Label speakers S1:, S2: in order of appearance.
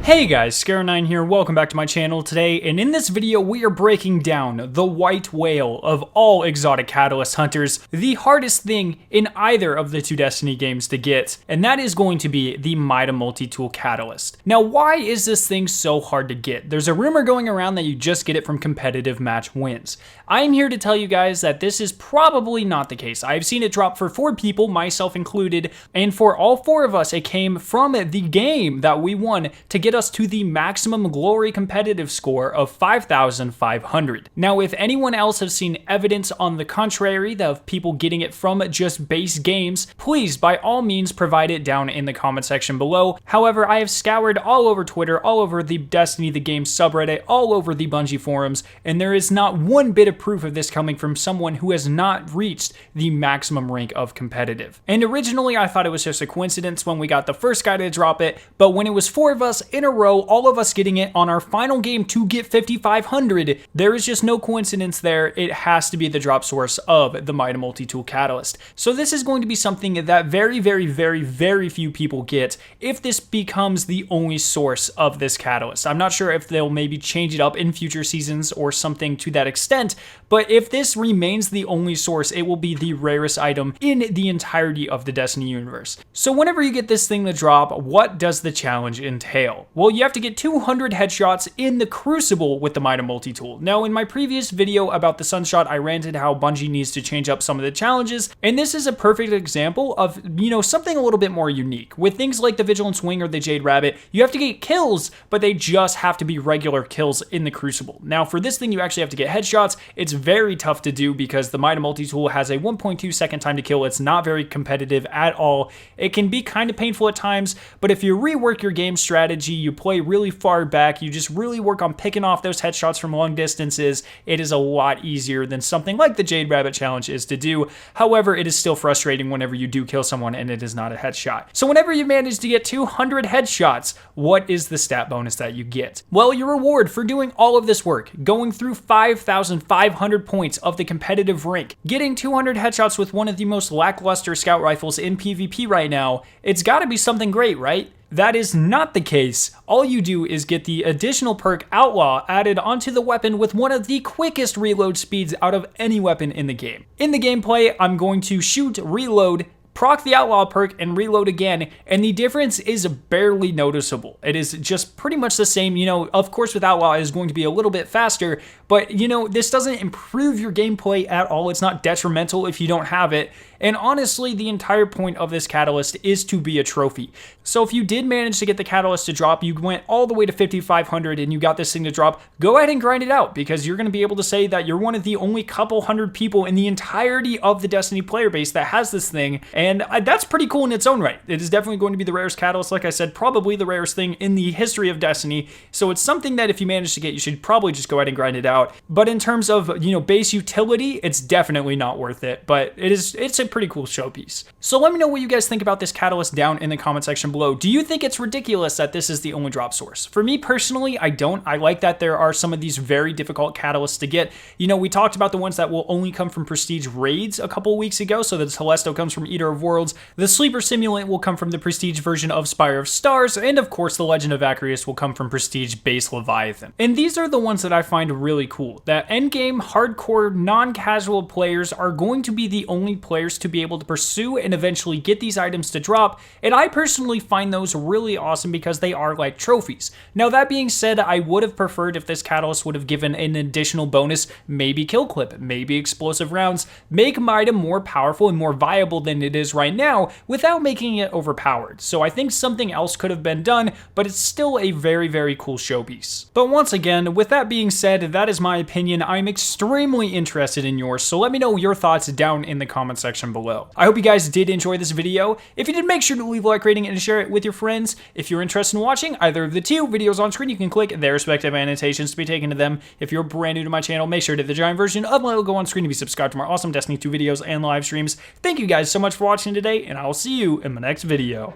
S1: Hey guys, Scare9 here, welcome back to my channel today, and in this video we are breaking down the white whale of all exotic catalyst hunters, the hardest thing in either of the two Destiny games to get, and that is going to be the MIDA multi-tool catalyst. Now why is this thing so hard to get? There's a rumor going around that you just get it from competitive match wins. I am here to tell you guys that this is probably not the case. I've seen it drop for 4 people, myself included, and for all 4 of us it came from the game that we won to get us to the maximum glory competitive score of 5,500. Now, if anyone else has seen evidence on the contrary of people getting it from just base games, please by all means provide it down in the comment section below. However, I have scoured all over Twitter, all over the Destiny the Game subreddit, all over the Bungie forums, and there is not one bit of proof of this coming from someone who has not reached the maximum rank of competitive. And originally I thought it was just a coincidence when we got the first guy to drop it, but when it was 4 of us in a row, all of us getting it on our final game to get 5,500, there is just no coincidence there. It has to be the drop source of the MIDA multi-tool catalyst. So this is going to be something that very few people get if this becomes the only source of this catalyst. I'm not sure if they'll maybe change it up in future seasons or something to that extent, but if this remains the only source, it will be the rarest item in the entirety of the Destiny universe. So whenever you get this thing to drop, what does the challenge entail? Well, you have to get 200 headshots in the Crucible with the MIDA multi-tool. Now, in my previous video about the Sunshot, I ranted how Bungie needs to change up some of the challenges, and this is a perfect example of, something a little bit more unique. With things like the Vigilance Wing or the Jade Rabbit, you have to get kills, but they just have to be regular kills in the Crucible. Now, for this thing, you actually have to get headshots. It's very tough to do because the MIDA multi-tool has a 1.2 second time to kill. It's not very competitive at all. It can be kind of painful at times, but if you rework your game strategy, you play really far back, you just really work on picking off those headshots from long distances, it is a lot easier than something like the Jade Rabbit challenge is to do. However, it is still frustrating whenever you do kill someone and it is not a headshot. So whenever you manage to get 200 headshots, what is the stat bonus that you get? Well, your reward for doing all of this work, going through 5,500 points of the competitive rank, getting 200 headshots with one of the most lackluster scout rifles in PvP right now, it's gotta be something great, right? That is not the case. All you do is get the additional perk Outlaw added onto the weapon with one of the quickest reload speeds out of any weapon in the game. In the gameplay, I'm going to shoot, reload, proc the Outlaw perk, and reload again, and the difference is barely noticeable. It is just pretty much the same. Of course with Outlaw it is going to be a little bit faster, but this doesn't improve your gameplay at all. It's not detrimental if you don't have it. And honestly, the entire point of this catalyst is to be a trophy. So if you did manage to get the catalyst to drop, you went all the way to 5,500 and you got this thing to drop, go ahead and grind it out, because you're going to be able to say that you're one of the only couple hundred people in the entirety of the Destiny player base that has this thing. And that's pretty cool in its own right. It is definitely going to be the rarest catalyst, like I said, probably the rarest thing in the history of Destiny. So it's something that if you manage to get, you should probably just go ahead and grind it out. But in terms of, base utility, it's definitely not worth it, but it's a pretty cool showpiece. So let me know what you guys think about this catalyst down in the comment section below. Do you think it's ridiculous that this is the only drop source? For me personally, I don't. I like that there are some of these very difficult catalysts to get. We talked about the ones that will only come from prestige raids a couple weeks ago. So the Telesto comes from Eater of Worlds, the Sleeper Simulant will come from the prestige version of Spire of Stars, and of course the Legend of Acrius will come from prestige base Leviathan. And these are the ones that I find really cool. That endgame hardcore non-casual players are going to be the only players to be able to pursue and eventually get these items to drop, and I personally find those really awesome because they are like trophies. Now that being said, I would have preferred if this catalyst would have given an additional bonus, maybe kill clip, maybe explosive rounds, make MIDA more powerful and more viable than it is right now without making it overpowered. So I think something else could have been done, but it's still a very cool showpiece. But once again, with that being said, that is my opinion. I'm extremely interested in yours, so let me know your thoughts down in the comment section below. I hope you guys did enjoy this video. If you did, make sure to leave a like rating and share it with your friends. If you're interested in watching either of the 2 videos on screen, you can click their respective annotations to be taken to them. If you're brand new to my channel, make sure to hit the giant version of my logo on screen to be subscribed to my awesome Destiny 2 videos and live streams. Thank you guys so much for watching today, and I will see you in my next video.